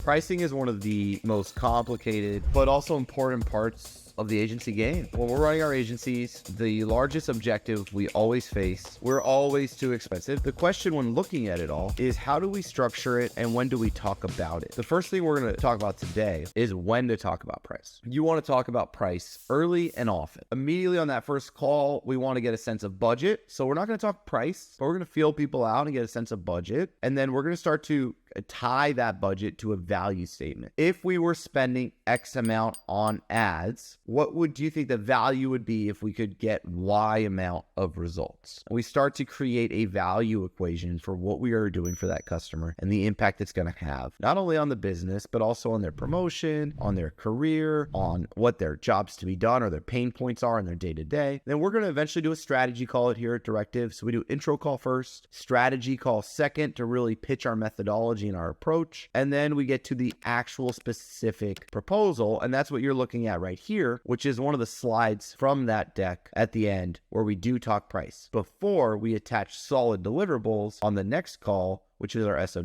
Pricing is one of the most complicated, but also important parts of the agency game. When we're running our agencies, the largest objective we always face, we're always too expensive. The question when looking at it all is how do we structure it and when do we talk about it? The first thing we're going to talk about today is when to talk about price. You want to talk about price early and often. Immediately on that first call, we want to get a sense of budget. So we're not going to talk price, but we're going to feel people out and get a sense of budget. And then we're going to start to tie that budget to a value statement. If we were spending X amount on ads, what do you think the value would be if we could get Y amount of results? And we start to create a value equation for what we are doing for that customer and the impact it's going to have, not only on the business, but also on their promotion, on their career, on what their jobs to be done or their pain points are in their day-to-day. Then we're going to eventually do a strategy call here at Directive. So we do intro call first, strategy call second to really pitch our methodology and our approach. And then we get to the actual specific proposal. And that's what you're looking at right here, which is one of the slides from that deck at the end where we do talk price before we attach solid deliverables on the next call, which is our SOW.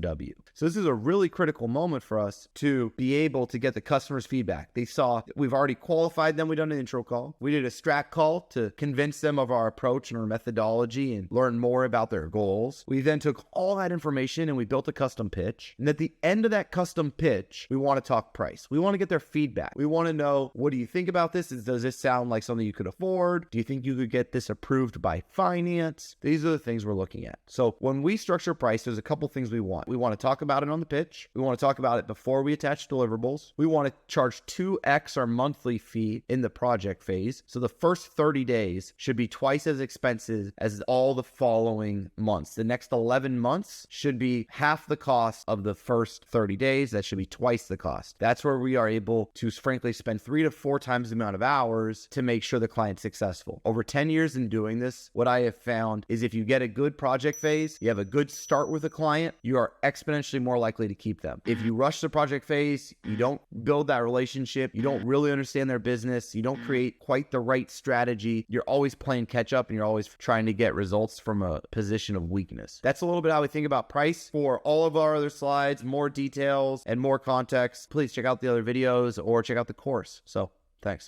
So this is a really critical moment for us to be able to get the customer's feedback. They saw we've already qualified them. We've done an intro call. We did a strat call to convince them of our approach and our methodology and learn more about their goals. We then took all that information and we built a custom pitch. And at the end of that custom pitch, we want to talk price. We want to get their feedback. We want to know, what do you think about this? Does this sound like something you could afford? Do you think you could get this approved by finance? These are the things we're looking at. So when we structure price, there's a couple things we want. We want to talk about it on the pitch. We want to talk about it before we attach deliverables. We want to charge 2x our monthly fee in the project phase. So the first 30 days should be twice as expensive as all the following months. The next 11 months should be half the cost of the first 30 days. That should be twice the cost. That's where we are able to frankly spend 3 to 4 times the amount of hours to make sure the client's successful. Over 10 years in doing this, what I have found is if you get a good project phase, you have a good start with a client, you are exponentially more likely to keep them. If you rush the project phase, you don't build that relationship, you don't really understand their business, you don't create quite the right strategy, you're always playing catch up and you're always trying to get results from a position of weakness. That's a little bit how we think about price. For all of our other slides, more details and more context, please check out the other videos or check out the course. So, thanks.